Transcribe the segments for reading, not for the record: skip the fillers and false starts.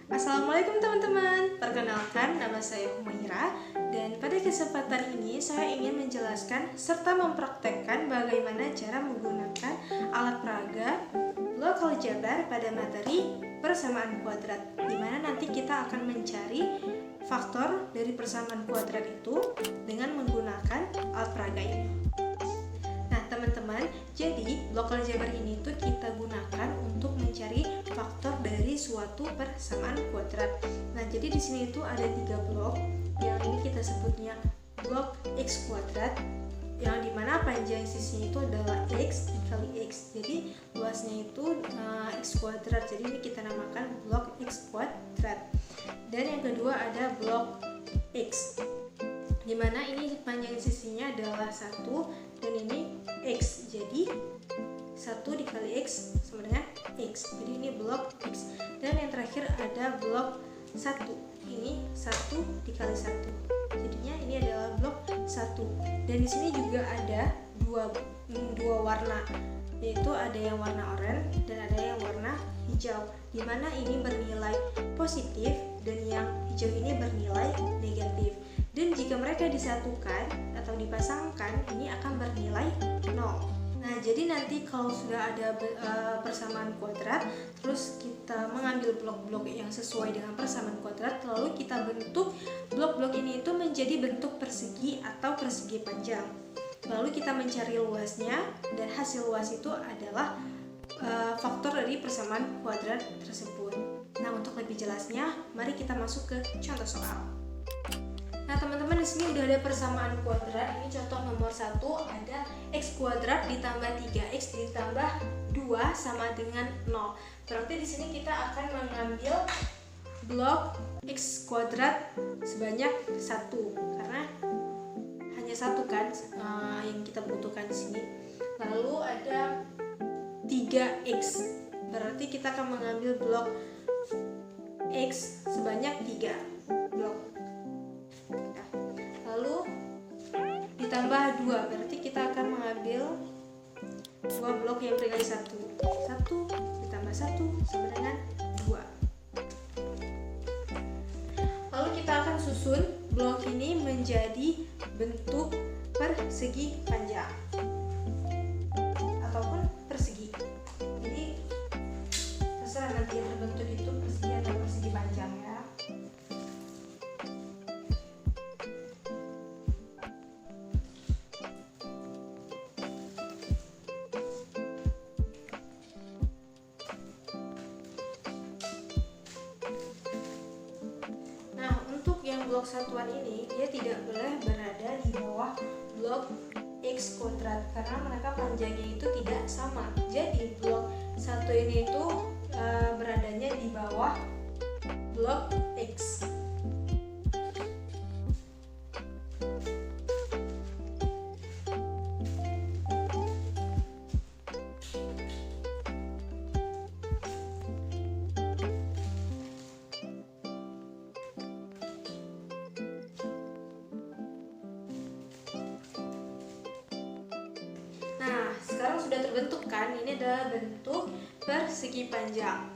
Assalamualaikum teman-teman, perkenalkan nama saya Humaira dan pada kesempatan ini saya ingin menjelaskan serta mempraktekkan bagaimana cara menggunakan alat peraga blok aljabar pada materi persamaan kuadrat, di mana nanti kita akan mencari faktor dari persamaan kuadrat itu dengan menggunakan alat peraga ini. Nah teman-teman, jadi blok aljabar ini tuh kita gunakan untuk mencari faktor dari suatu persamaan kuadrat. Nah jadi di sini itu ada 3 blok, yang ini kita sebutnya blok x kuadrat, yang dimana panjang sisinya itu adalah x dikali x, jadi luasnya itu x kuadrat, jadi ini kita namakan blok x kuadrat. Dan yang kedua ada blok x, dimana ini panjang sisinya adalah 1 dan ini x, jadi 1 dikali x sama dengan x, jadi ini blok x. Dan yang terakhir ada blok 1, ini 1 dikali 1, jadinya ini adalah blok 1. Dan di sini juga ada dua warna, yaitu ada yang warna oranye dan ada yang warna hijau, dimana ini bernilai positif dan yang hijau ini bernilai negatif. Dan jika mereka disatukan atau dipasangkan, ini akan bernilai 0. Nah, jadi nanti kalau sudah ada persamaan kuadrat, terus kita mengambil blok-blok yang sesuai dengan persamaan kuadrat, lalu kita bentuk blok-blok ini itu menjadi bentuk persegi atau persegi panjang. Lalu kita mencari luasnya, dan hasil luas itu adalah faktor dari persamaan kuadrat tersebut. Nah, untuk lebih jelasnya, mari kita masuk ke contoh soal. Nah teman-teman, di sini udah ada persamaan kuadrat. Ini contoh nomor 1, ada x kuadrat ditambah 3x ditambah 2 sama dengan 0. Berarti di sini kita akan mengambil blok x kuadrat sebanyak 1 karena hanya 1 kan yang kita butuhkan di sini. Lalu ada 3x, berarti kita akan mengambil blok x sebanyak 3 blok. Lalu ditambah 2, berarti kita akan mengambil 2 blok yang bernilai 1 ditambah 1 sama dengan 2. Lalu kita akan susun blok ini menjadi bentuk persegi panjang ataupun persegi. Jadi terserah nanti yang terbentuk itu persegi atau persegi panjang ya. Blok satuan ini dia tidak boleh berada di bawah blok x kuadrat karena mereka panjangnya itu tidak sama. Jadi blok 1 ini itu beradanya di bawah blok x. Sekarang sudah terbentuk kan, ini adalah bentuk persegi panjang.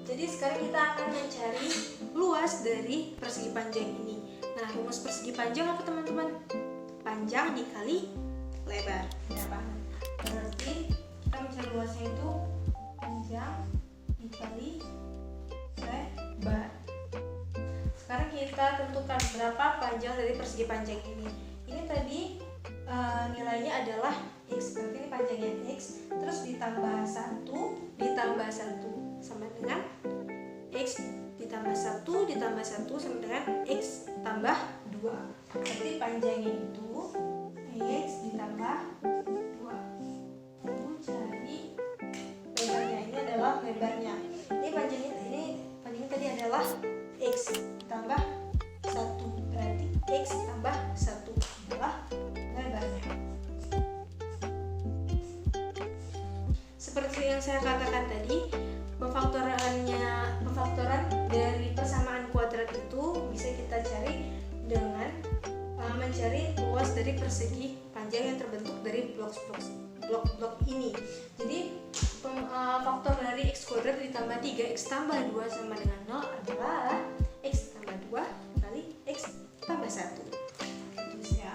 Jadi sekarang kita akan mencari luas dari persegi panjang ini. Nah, rumus persegi panjang apa teman-teman? Panjang dikali lebar. Berarti kita mencari luasnya itu panjang dikali lebar. Sekarang kita tentukan berapa panjang dari persegi panjang ini. Ini tadi nilainya adalah x, berarti ini panjangnya x, terus ditambah 1 sama dengan x ditambah 1 sama dengan x tambah 2. Berarti panjangnya itu x ditambah 2. Lalu cari lebarnya, ini adalah lebarnya. Ini panjangnya tadi adalah x ditambah 1, berarti x tambah 1 adalah lebarnya. Seperti yang saya katakan tadi, pemfaktoran dari persamaan kuadrat itu bisa kita cari dengan mencari luas dari persegi panjang yang terbentuk dari blok-blok ini. Jadi faktor dari x kuadrat ditambah 3x tambah 2 sama dengan 0 adalah x tambah 2 kali x tambah 1. Terus ya.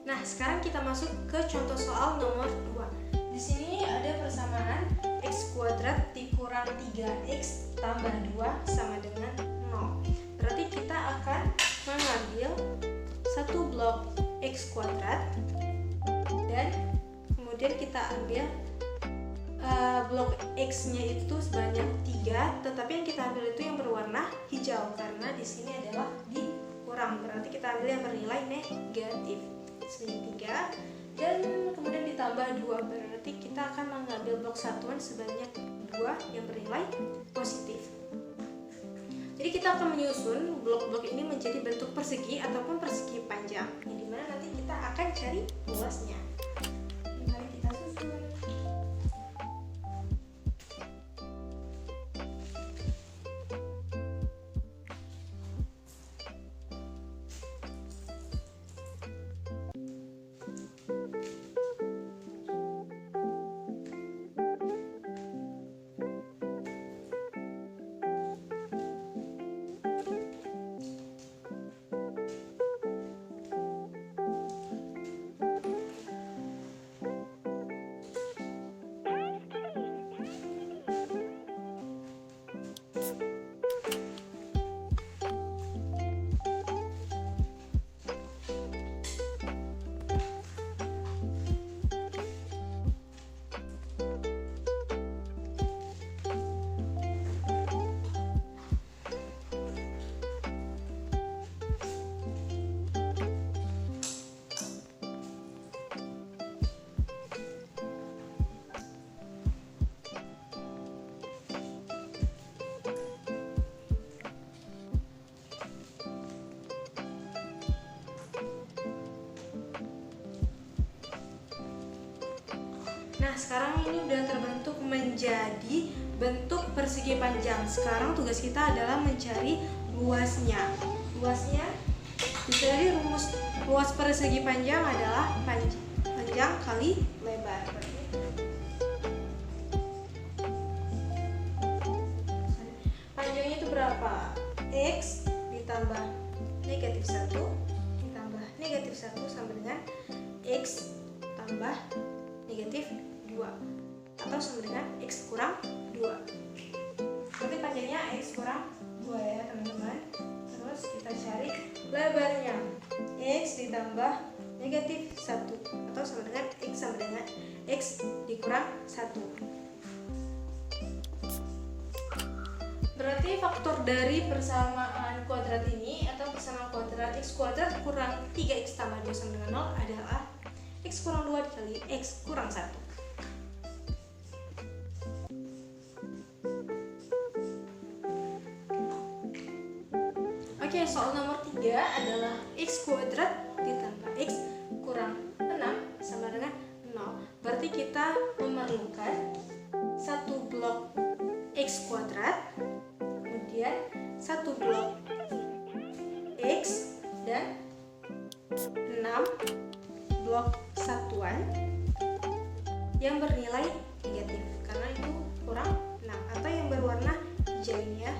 Nah, sekarang kita masuk ke contoh soal nomor 2. Di sini ada persamaan x kuadrat dikurang 3x tambah 2 sama dengan 0. Berarti kita akan mengambil satu blok x kuadrat dan kemudian kita ambil blok x-nya itu sebanyak 3, tetapi yang kita ambil itu yang berwarna hijau karena di sini adalah dikurang. Berarti kita ambil yang bernilai negatif sebanyak 3 dan kemudian ditambah 2, berarti kita akan mengambil blok satuan sebanyak 2 yang bernilai positif. Jadi kita akan menyusun blok-blok ini menjadi bentuk persegi ataupun persegi panjang, yang dimana nanti kita akan cari luasnya. Mari kita susun. Nah, sekarang ini udah terbentuk menjadi bentuk persegi panjang. Sekarang tugas kita adalah mencari luasnya. Luasnya jadi rumus luas persegi panjang adalah panjang kali lebar. Panjangnya itu berapa? X ditambah negatif 1 ditambah negatif 1 sama dengan X tambah negatif 2 atau sama dengan X kurang 2. Berarti panjangnya X kurang 2 ya teman-teman. Terus kita cari lebarnya, X ditambah negatif 1 atau sama dengan X dikurang 1. Berarti faktor dari persamaan kuadrat ini atau persamaan kuadrat X kuadrat kurang 3X tambah 2 sama dengan 0 adalah X kurang 2 dikali X kurang 1. Oke, soal nomor 3 adalah X kuadrat ditambah X kurang 6 sama dengan 0. Berarti kita memerlukan satu blok X kuadrat, kemudian satu blok X dan 6 blok satuan yang bernilai negatif karena itu kurang 6 atau yang berwarna hijau ini ya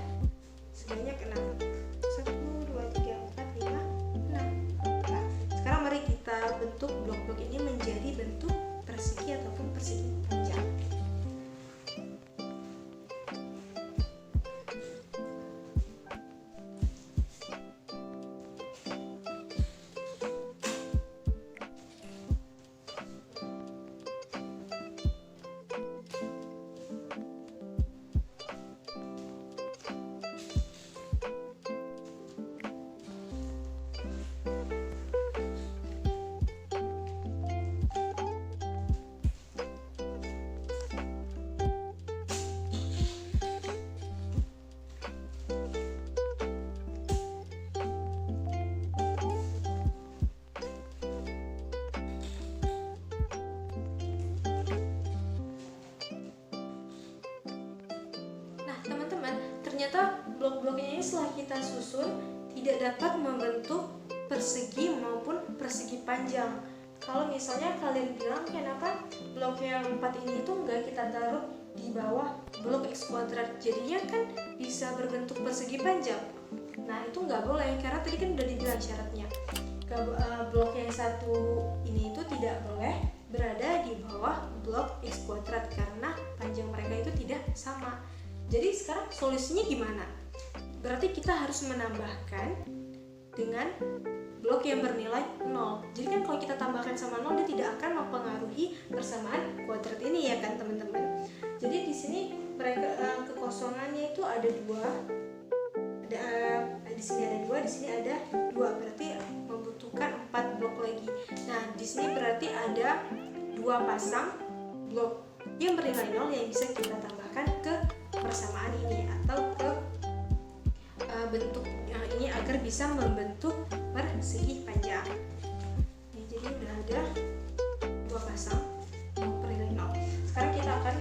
sebanyak 6. 1, 2, 3, 4, 5, 6. Nah, sekarang mari kita bentuk blok-blok ini menjadi bentuk persegi ataupun persegi panjang. Ternyata blok-bloknya ini setelah kita susun tidak dapat membentuk persegi maupun persegi panjang. Kalau misalnya kalian bilang kenapa blok yang 4 ini itu enggak kita taruh di bawah blok X kuadrat, jadinya kan bisa berbentuk persegi panjang. Nah itu nggak boleh, karena tadi kan udah dibilang syaratnya blok yang satu ini itu tidak boleh berada di bawah blok X kuadrat karena panjang mereka itu tidak sama. Jadi sekarang solusinya gimana? Berarti kita harus menambahkan dengan blok yang bernilai 0. Jadi kan kalau kita tambahkan sama 0 dia tidak akan mempengaruhi persamaan kuadrat ini ya kan teman-teman. Jadi di sini mereka kekosongannya itu ada 2. Di sini ada 2, di sini ada 2. Berarti membutuhkan 4 blok lagi. Nah, di sini berarti ada 2 pasang blok yang bernilai 0 yang bisa kita tambahkan ke persamaan ini atau ke bentuk ini agar bisa membentuk persegi panjang. Nah, jadi udah ada 2 pasang blok bernilai 0. Sekarang kita akan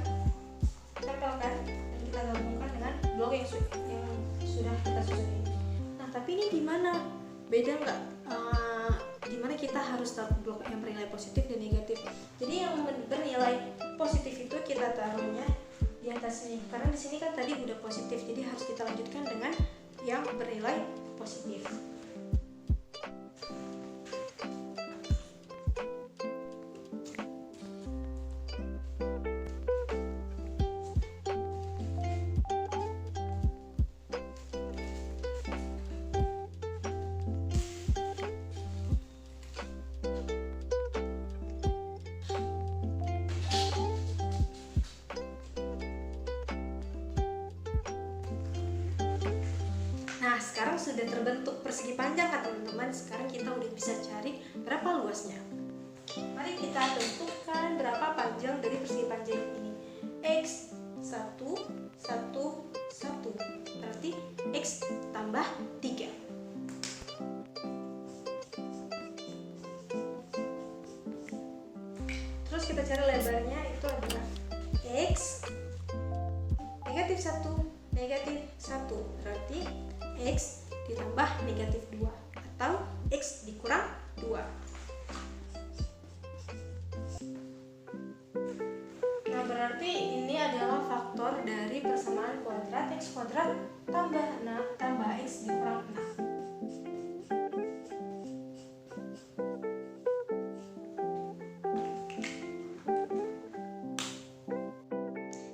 tempelkan dan kita gabungkan dengan blok yang sudah kita susun ini. Nah, tapi ini di mana? Beda nggak? Di mana kita harus taruh blok yang bernilai positif dan negatif. Jadi yang bernilai positif itu kita taruhnya di atas sini. Karena di sini kan tadi udah positif, jadi harus kita lanjutkan dengan yang bernilai positif. Nah, sekarang sudah terbentuk persegi panjang kan teman-teman. Sekarang kita udah bisa cari berapa luasnya. Mari kita tentukan berapa panjang dari persegi panjang ini. X 1, 1, 1. Berarti X tambah 3. Terus kita cari lebarnya itu adalah X negatif 1, negatif 1. Berarti X ditambah negatif 2 atau X dikurang 2. Nah, berarti ini adalah faktor dari persamaan kuadrat X kuadrat tambah 6 tambah X dikurang 6.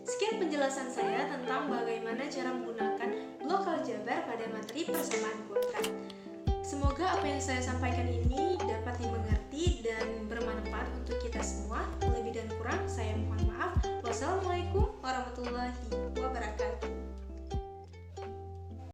Sekian penjelasan saya tentang bagaimana cara menggunakan blok aljabar pada materi persamaan kuadrat. Semoga apa yang saya sampaikan ini dapat dimengerti dan bermanfaat untuk kita semua. Lebih dan kurang saya mohon maaf. Wassalamualaikum warahmatullahi